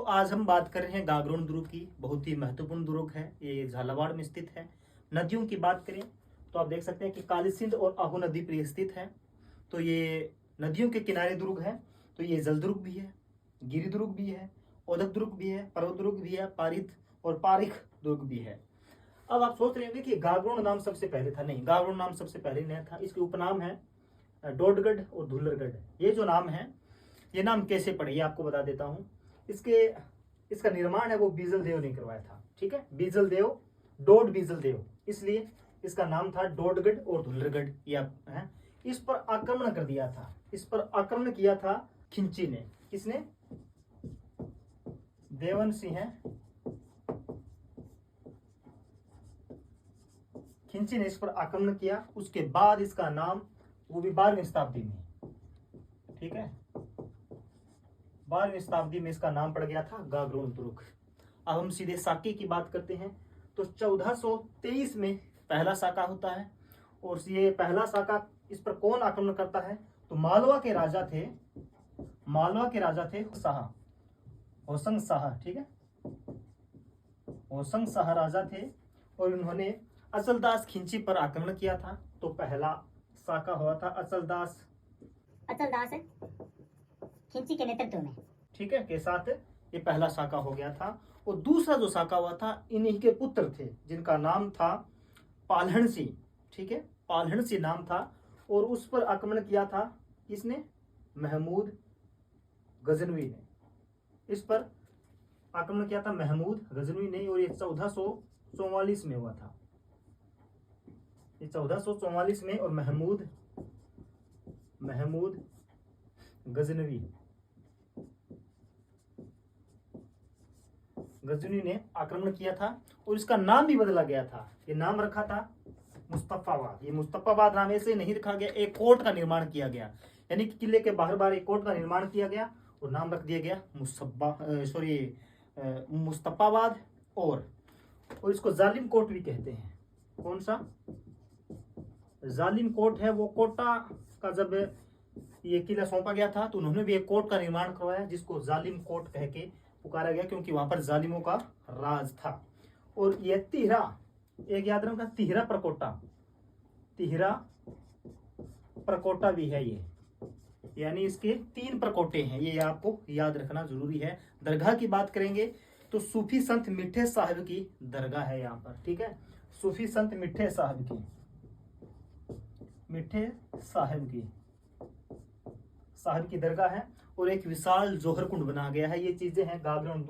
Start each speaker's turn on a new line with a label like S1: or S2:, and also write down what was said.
S1: आज हम बात कर रहे हैं गागरोन दुर्ग की। बहुत ही महत्वपूर्ण दुर्ग है, ये झालावाड़ में स्थित है। नदियों की बात करें तो आप देख सकते हैं कि काली सिंध और आहू नदी पर स्थित है। तो ये नदियों के किनारे दुर्ग है। तो ये जल दुर्ग भी है, गिरि दुर्ग भी है, ओदक दुर्ग भी है, पर्वत दुर्ग भी है, पारित और पारिख दुर्ग भी है। अब आप सोच रहे होंगे कि गागरोन नाम सबसे पहले था। नहीं, गागरोन नाम सबसे पहले नहीं था। इसके उपनाम है डोडगढ़ और धुल्लरगढ़। ये जो नाम है, ये नाम कैसे पड़े ये आपको बता देता हूँ। इसका निर्माण है वो बीजल देव ने करवाया था। ठीक है, बीजल देव, डोड बीजल देव, इसलिए इसका नाम था डोडगढ़ और धुल्लरगढ़। यह है। इस पर आक्रमण कर दिया था, इस पर आक्रमण किया था खिंची ने। किसने? देवन सिंह खिंची ने इस पर आक्रमण किया। उसके बाद इसका नाम, वो भी 12वीं शताब्दी में, ठीक है, 12वीं शताब्दी में इसका नाम पड़ गया था गागरोन दुर्ग। अब हम सीधे साके की बात करते हैं। तो 1423 में पहला साका होता है। और ये पहला साका, इस पर कौन आक्रमण करता है? तो मालवा के राजा थे, मालवा के राजा थे शाह, होसंग शाह। ठीक है, होसंग शाह राजा थे और उन्होंने अचलदास खिंची पर आक्रमण किया था। तो पहला साका हुआ था अचलदास
S2: खिंची के नेतृत्व में,
S1: ठीक है, के साथ ये पहला साका हो गया था। और दूसरा जो साका हुआ था, इन्हीं के पुत्र थे जिनका नाम था पालहन सिंह। ठीक है, पालहन सिंह नाम था। और उस पर आक्रमण किया था किसने? महमूद गजनवी ने। इस पर आक्रमण किया था महमूद गजनवी ने। और ये 1444 में हुआ था, ये 1444 में। और महमूद गजनी ने आक्रमण किया था। और इसका नाम भी बदला गया था। ये नाम रखा था मुस्तफाबाद। ये मुस्तफाबाद नाम ऐसे नहीं रखा गया, एक कोर्ट का निर्माण किया गया। यानी कि किले के बाहर बाहर एक कोर्ट का निर्माण किया गया और नाम रख दिया गया मुस्तफाबाद। और इसको जालिम कोट भी कहते हैं। कौन सा? जालिम कोट है। वो कोटा का जब ये किला सौंपा गया था तो उन्होंने भी एक कोर्ट का निर्माण करवाया जिसको जालिम कोट कह के पुकारा गया, क्योंकि वहां पर जालिमों का राज था। और ये तिहरा, एक याद रखना, तिहरा प्रकोटा भी है ये। यानी इसके 3 प्रकोटे हैं, ये आपको याद रखना जरूरी है। दरगाह की बात करेंगे तो सूफी संत मिठे साहब की दरगाह है यहाँ पर। ठीक है, सूफी संत मिठे साहब की दरगाह है। और एक विशाल जोहर कुंड बना गया है। ये चीजें हैं गागरोन दुर्ग